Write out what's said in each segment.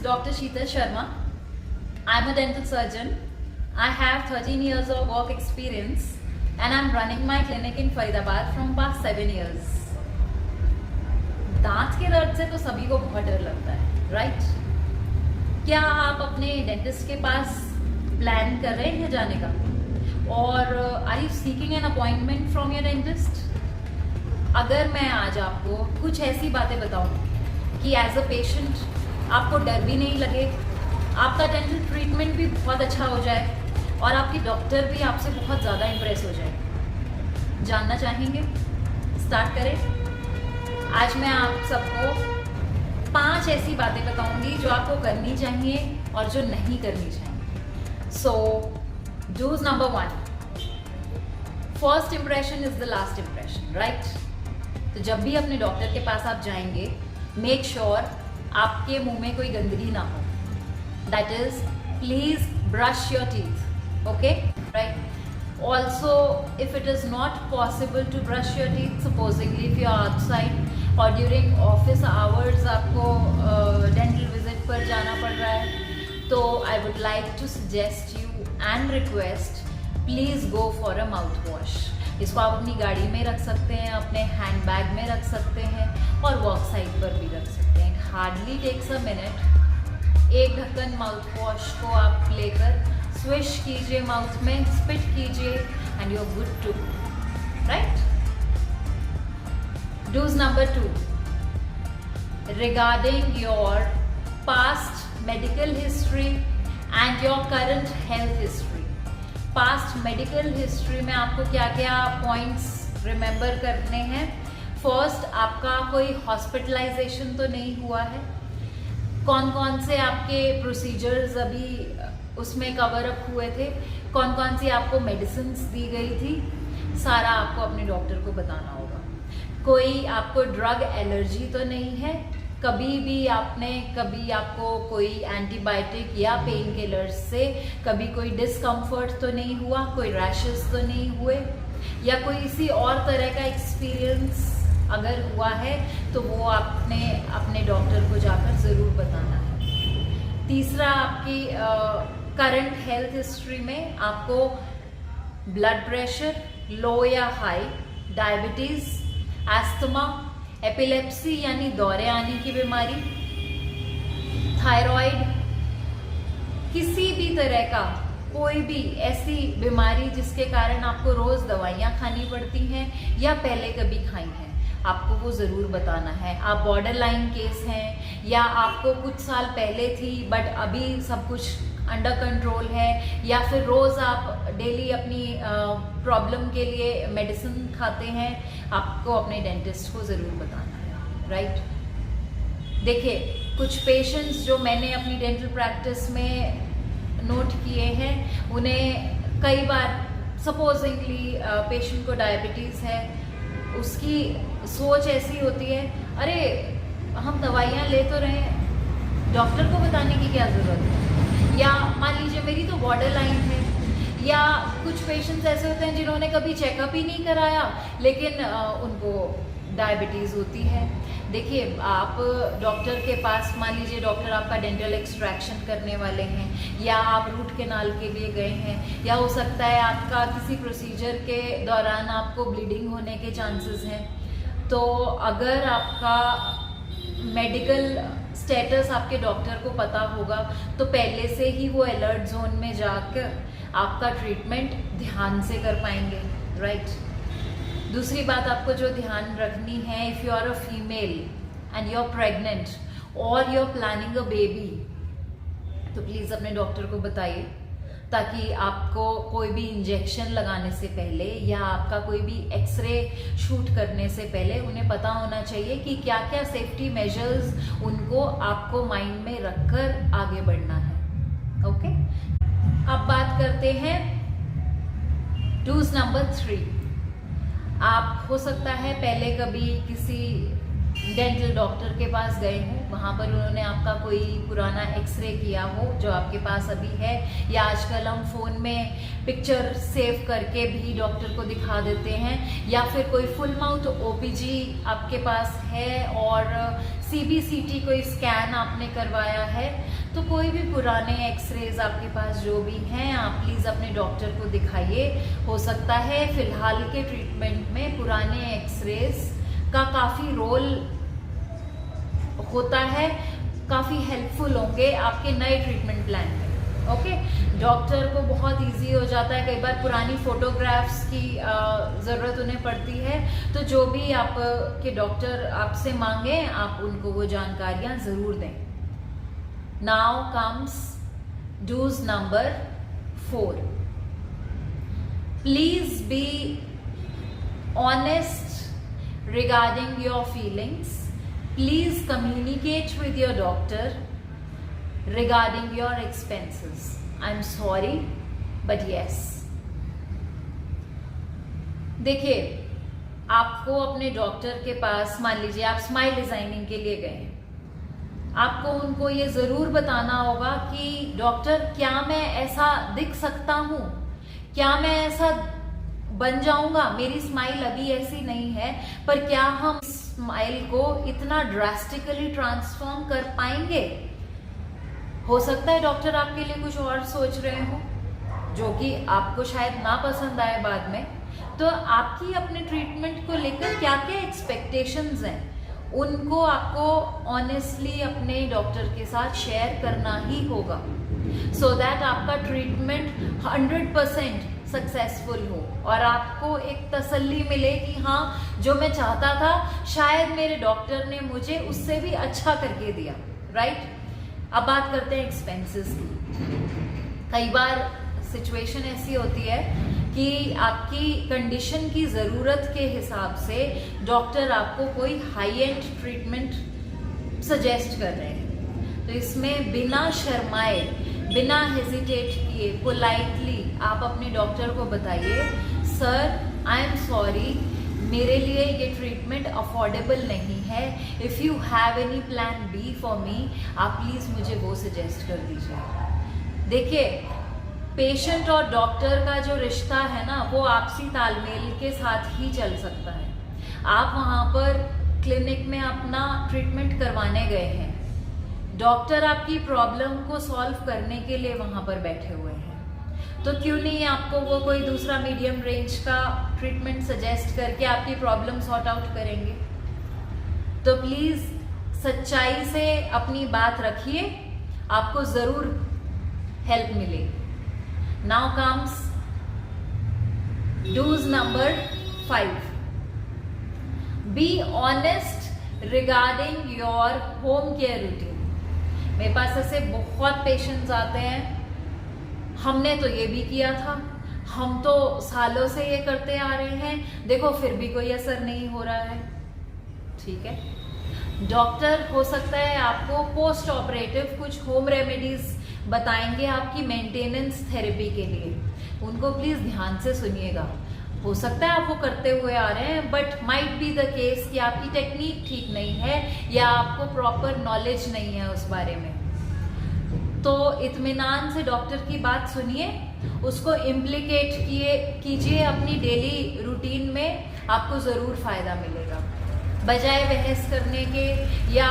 is Dr. Sheetal Sharma. I'm a dental surgeon. I have 13 years of work experience and I'm running my clinic in Faridabad from past 7 years. दांत के दर्द से तो सभी को बहुत डर लगता है, राइट? क्या आप अपने डेंटिस्ट के पास प्लान कर रहे हैं जाने का? और are you seeking an appointment from your dentist? अगर मैं आज आपको कुछ ऐसी बातें बताऊं कि एज अ पेशेंट आपको डर भी नहीं लगे, आपका डेंटल ट्रीटमेंट भी बहुत अच्छा हो जाए और आपकी डॉक्टर भी आपसे बहुत ज़्यादा इम्प्रेस हो जाए, जानना चाहेंगे? स्टार्ट करें। आज मैं आप सबको 5 ऐसी बातें बताऊंगी जो आपको करनी चाहिए और जो नहीं करनी चाहिए। So dos number 1, first impression is the last impression, right? तो जब भी अपने डॉक्टर के पास आप जाएंगे, मेक श्योर आपके मुंह में कोई गंदगी ना हो। That is, please brush your teeth, okay, right? Also, if it is not possible to brush your teeth, supposingly if you are outside or during office hours आपको dental visit पर जाना पड़ रहा है, तो I would like to suggest you and request, please go for a mouthwash. इसको आप अपनी गाड़ी में रख सकते हैं, अपने हैंड बैग में रख सकते हैं और वर्क साइड पर भी रख सकते हैं। Hardly takes a minute. एक ढक्कन माउथ वॉश को आप लेकर स्विश कीजिए माउथ में, स्पिट कीजिए and you are good too, right? Do's number 2, regarding your past medical history and your current health history. Past medical history में आपको क्या क्या पॉइंट्स रिमेंबर करने हैं? फर्स्ट, आपका कोई हॉस्पिटलाइजेशन तो नहीं हुआ है? कौन कौन से आपके प्रोसीजर्स अभी उसमें कवर अप हुए थे? कौन कौन सी आपको मेडिसिन्स दी गई थी? सारा आपको अपने डॉक्टर को बताना होगा। कोई आपको ड्रग एलर्जी तो नहीं है? कभी आपको कोई एंटीबायोटिक या पेन किलर्स से कभी कोई डिस्कम्फर्ट तो नहीं हुआ? कोई रैशेस तो नहीं हुए? या कोई इसी और तरह का एक्सपीरियंस अगर हुआ है तो वो आपने अपने डॉक्टर को जाकर ज़रूर बताना है। तीसरा, आपकी करंट हेल्थ हिस्ट्री में आपको ब्लड प्रेशर लो या हाई, डायबिटीज़, एस्थमा, एपिलेप्सी यानी दौरे आने की बीमारी, थायराइड, किसी भी तरह का कोई भी ऐसी बीमारी जिसके कारण आपको रोज दवाइयाँ खानी पड़ती हैं या पहले कभी खाई हैं, आपको वो ज़रूर बताना है। आप बॉर्डर लाइन केस हैं या आपको कुछ साल पहले थी बट अभी सब कुछ अंडर कंट्रोल है, या फिर रोज़ आप डेली अपनी प्रॉब्लम के लिए मेडिसिन खाते हैं, आपको अपने डेंटिस्ट को ज़रूर बताना है, राइट? देखिए, कुछ पेशेंट्स जो मैंने अपनी डेंटल प्रैक्टिस में नोट किए हैं, उन्हें कई बार सपोजिंगली पेशेंट को डायबिटीज़ है, उसकी सोच ऐसी होती है, अरे हम दवाइयाँ ले तो रहे हैं, डॉक्टर को बताने की क्या ज़रूरत है? या मान लीजिए मेरी तो बॉर्डर लाइन है, या कुछ पेशेंट्स ऐसे होते हैं जिन्होंने कभी चेकअप ही नहीं कराया लेकिन उनको डायबिटीज़ होती है। देखिए, आप डॉक्टर के पास, मान लीजिए डॉक्टर आपका डेंटल एक्सट्रैक्शन करने वाले हैं या आप रूट कैनाल के लिए गए हैं, या हो सकता है आपका किसी प्रोसीजर के दौरान आपको ब्लीडिंग होने के चांसेस हैं, तो अगर आपका मेडिकल स्टेटस आपके डॉक्टर को पता होगा तो पहले से ही वो अलर्ट जोन में जाकर आपका ट्रीटमेंट ध्यान से कर पाएंगे, राइट? दूसरी बात आपको जो ध्यान रखनी है, if you are a female and you are pregnant और you are planning a baby, तो प्लीज़ अपने डॉक्टर को बताइए, ताकि आपको कोई भी इंजेक्शन लगाने से पहले या आपका कोई भी एक्सरे शूट करने से पहले उन्हें पता होना चाहिए कि क्या क्या सेफ्टी मेजर्स उनको आपको माइंड में रखकर आगे बढ़ना है, ओके? अब बात करते हैं डूज नंबर 3। आप हो सकता है पहले कभी किसी डेंटल डॉक्टर के पास गए हो, वहाँ पर उन्होंने आपका कोई पुराना एक्सरे किया हो जो आपके पास अभी है, या आजकल हम फ़ोन में पिक्चर सेव करके भी डॉक्टर को दिखा देते हैं, या फिर कोई फुल माउथ ओपीजी आपके पास है और सीबीसीटी कोई स्कैन आपने करवाया है, तो कोई भी पुराने एक्सरेज आपके पास जो भी हैं आप प्लीज़ अपने डॉक्टर को दिखाइए। हो सकता है फ़िलहाल के ट्रीटमेंट में पुराने एक्सरेज का काफ़ी रोल होता है, काफ़ी हेल्पफुल होंगे आपके नए ट्रीटमेंट प्लान में। ओके, डॉक्टर को बहुत इजी हो जाता है, कई बार पुरानी फोटोग्राफ्स की ज़रूरत उन्हें पड़ती है, तो जो भी आपके डॉक्टर आपसे मांगे आप उनको वो जानकारियाँ ज़रूर दें। Now comes do's number 4। Please be honest regarding your feelings. Please communicate with your doctor regarding your expenses. I'm sorry, but yes. देखिए, आपको अपने डॉक्टर के पास, मान लीजिए आप स्माइल डिजाइनिंग के लिए गए हैं, आपको उनको ये जरूर बताना होगा कि डॉक्टर क्या मैं ऐसा दिख सकता हूँ, क्या मैं ऐसा बन जाऊंगा, मेरी स्माइल अभी ऐसी नहीं है, पर क्या हम स्माइल को इतना ड्रास्टिकली ट्रांसफॉर्म कर पाएंगे। हो सकता है डॉक्टर आपके लिए कुछ और सोच रहे हो जो कि आपको शायद ना पसंद आए बाद में, तो आपकी अपने ट्रीटमेंट को लेकर क्या क्या एक्सपेक्टेशंस हैं उनको आपको ऑनेस्टली अपने डॉक्टर के साथ शेयर करना ही होगा, सो दैट आपका ट्रीटमेंट 100% सक्सेसफुल हो और आपको एक तसल्ली मिले कि हाँ, जो मैं चाहता था शायद मेरे डॉक्टर ने मुझे उससे भी अच्छा करके दिया। राइट, अब बात करते हैं एक्सपेंसेस की। कई बार सिचुएशन ऐसी होती है कि आपकी कंडीशन की ज़रूरत के हिसाब से डॉक्टर आपको कोई हाई एंड ट्रीटमेंट सजेस्ट कर रहे हैं, तो इसमें बिना शर्माए, बिना हेजिटेट किए, पोलाइटली आप अपने डॉक्टर को बताइए, सर आई एम सॉरी, मेरे लिए ये ट्रीटमेंट अफोर्डेबल नहीं है, if you have any plan B for me, आप प्लीज़ मुझे वो सजेस्ट कर दीजिए। देखिए, पेशेंट और डॉक्टर का जो रिश्ता है ना, वो आपसी तालमेल के साथ ही चल सकता है। आप वहाँ पर क्लिनिक में अपना ट्रीटमेंट करवाने गए हैं, डॉक्टर आपकी प्रॉब्लम को सॉल्व करने के लिए वहाँ पर बैठे हुए हैं, तो क्यों नहीं आपको वो कोई दूसरा मीडियम रेंज का ट्रीटमेंट सजेस्ट करके आपकी प्रॉब्लम सॉर्ट आउट करेंगे। तो प्लीज़ सच्चाई से अपनी बात रखिए, आपको ज़रूर हेल्प मिलेगी। Now comes do's number 5। Be honest regarding your home care routine. मेरे पास ऐसे बहुत पेशेंट्स आते हैं, हमने तो ये भी किया था, हम तो सालों से ये करते आ रहे हैं, देखो फिर भी कोई असर नहीं हो रहा है। ठीक है, डॉक्टर हो सकता है आपको पोस्ट ऑपरेटिव कुछ होम रेमेडीज बताएंगे आपकी मेंटेनेंस थेरेपी के लिए, उनको प्लीज ध्यान से सुनिएगा। हो सकता है आप वो करते हुए आ रहे हैं, but might be the case कि आपकी टेक्निक ठीक नहीं है या आपको प्रॉपर नॉलेज नहीं है उस बारे में, तो इत्मीनान से डॉक्टर की बात सुनिए, उसको इम्प्लीकेट कीजिए अपनी डेली रूटीन में, आपको ज़रूर फ़ायदा मिलेगा। बजाय बहस करने के या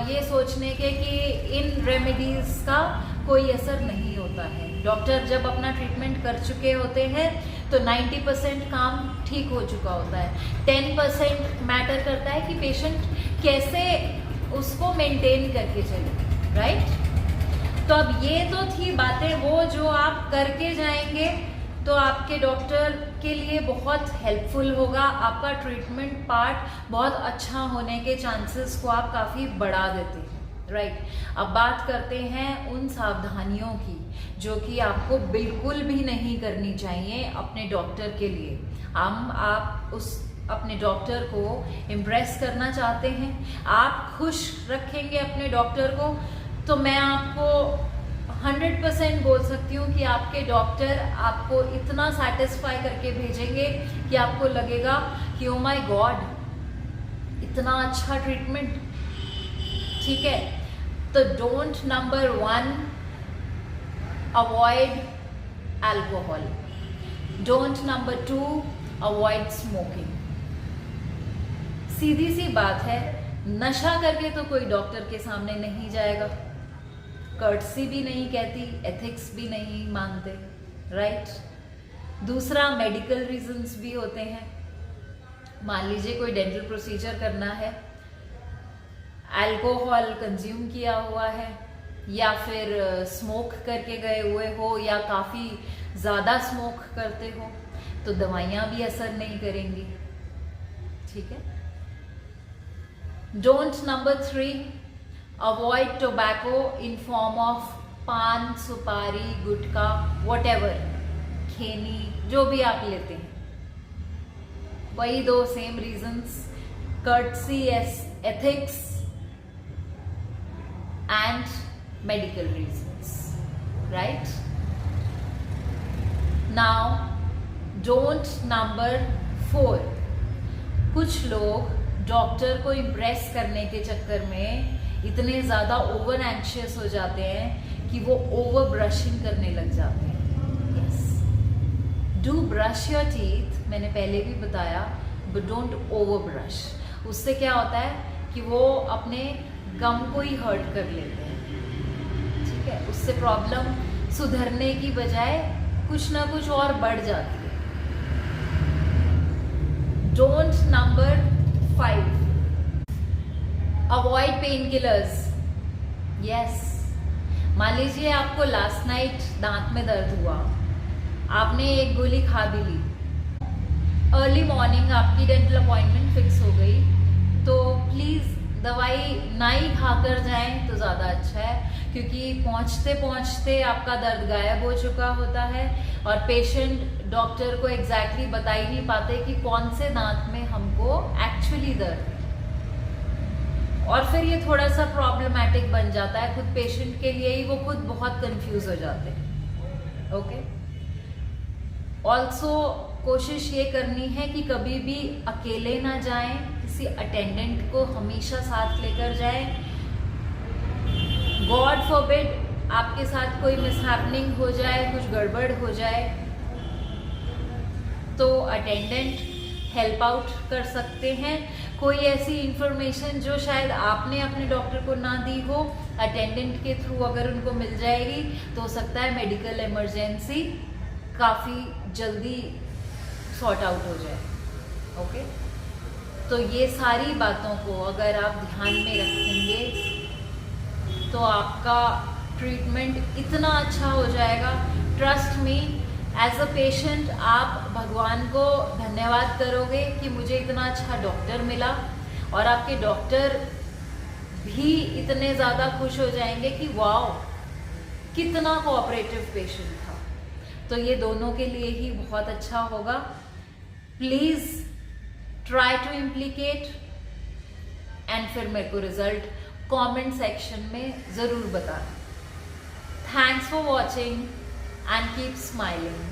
ये सोचने के कि इन रेमेडीज़ का कोई असर नहीं होता है। डॉक्टर जब अपना ट्रीटमेंट कर चुके होते हैं तो 90% काम ठीक हो चुका होता है, 10% मैटर करता है कि पेशेंट कैसे उसको मेंटेन करके चले। राइट, तो अब ये तो थी बातें वो जो आप करके जाएंगे तो आपके डॉक्टर के लिए बहुत हेल्पफुल होगा, आपका ट्रीटमेंट पार्ट बहुत अच्छा होने के चांसेस को आप काफ़ी बढ़ा देते हैं। राइट, अब बात करते हैं उन सावधानियों की जो कि आपको बिल्कुल भी नहीं करनी चाहिए अपने डॉक्टर के लिए। आप उस अपने डॉक्टर को इम्प्रेस करना चाहते हैं, आप खुश रखेंगे अपने डॉक्टर को, तो मैं आपको 100% बोल सकती हूँ कि आपके डॉक्टर आपको इतना सेटिस्फाई करके भेजेंगे कि आपको लगेगा कि ओ माय गॉड, इतना अच्छा ट्रीटमेंट, ठीक है। तो don't number 1, avoid alcohol. Don't number 2, avoid smoking. सीधी सी बात है, नशा करके तो कोई डॉक्टर के सामने नहीं जाएगा, कर्टसी भी नहीं कहती, एथिक्स भी नहीं मानते, राइट। दूसरा, मेडिकल रीजंस भी होते हैं। मान लीजिए कोई डेंटल प्रोसीजर करना है, अल्कोहल कंज्यूम किया हुआ है, या फिर स्मोक करके गए हुए हो, या काफ़ी ज़्यादा स्मोक करते हो, तो दवाइयाँ भी असर नहीं करेंगी, ठीक है। Don't number 3, avoid tobacco in form of पान, सुपारी, गुटखा, व्हाटएवर, खैनी, जो भी आप लेते हैं। वही 2 same reasons, courtesy, ethics and medical reasons, right? Now don't number 4, कुछ लोग डॉक्टर को इम्प्रेस करने के चक्कर में इतने ज़्यादा ओवर एंशियस हो जाते हैं कि वो ओवर ब्रशिंग करने लग जाते हैं। Yes, do brush your teeth, मैंने पहले भी बताया, बट डोंट ओवर ब्रश। उससे क्या होता है कि वो अपने गम को ही हर्ट कर लेते हैं, ठीक है। उससे प्रॉब्लम सुधरने की बजाय कुछ ना कुछ और बढ़ जाती है। Don't number 5, avoid pain killers. Yes, मान लीजिए आपको लास्ट नाइट दांत में दर्द हुआ, आपने एक गोली खा भी ली, अर्ली मॉर्निंग आपकी डेंटल अपॉइंटमेंट फिक्स हो गई, तो प्लीज़ दवाई ना ही खाकर जाएं तो ज़्यादा अच्छा है, क्योंकि पहुंचते पहुंचते आपका दर्द गायब हो चुका होता है और पेशेंट डॉक्टर को एग्जैक्टली बता ही नहीं पाते कि कौन से दांत में हमको एक्चुअली दर्द है, और फिर ये थोड़ा सा प्रॉब्लमैटिक बन जाता है खुद पेशेंट के लिए ही, वो खुद बहुत कंफ्यूज हो जाते हैं। ओके, ऑल्सो कोशिश ये करनी है कि कभी भी अकेले ना जाएं, किसी अटेंडेंट को हमेशा साथ लेकर जाएं। गॉड फॉरबिड आपके साथ कोई मिसहैपनिंग हो जाए, कुछ गड़बड़ हो जाए, तो अटेंडेंट हेल्प आउट कर सकते हैं। कोई ऐसी इंफॉर्मेशन जो शायद आपने अपने डॉक्टर को ना दी हो, अटेंडेंट के थ्रू अगर उनको मिल जाएगी तो हो सकता है मेडिकल इमरजेंसी काफ़ी जल्दी सॉर्ट आउट हो जाए। ओके, तो ये सारी बातों को अगर आप ध्यान में रखेंगे तो आपका ट्रीटमेंट इतना अच्छा हो जाएगा, trust me. As a patient आप भगवान को धन्यवाद करोगे कि मुझे इतना अच्छा डॉक्टर मिला, और आपके डॉक्टर भी इतने ज़्यादा खुश हो जाएंगे कि वाओ कितना कोऑपरेटिव पेशेंट था। तो ये दोनों के लिए ही बहुत अच्छा होगा। Please try to implicate, and फिर मेरे को रिजल्ट कमेंट सेक्शन में ज़रूर बताना। Thanks for watching and keep smiling.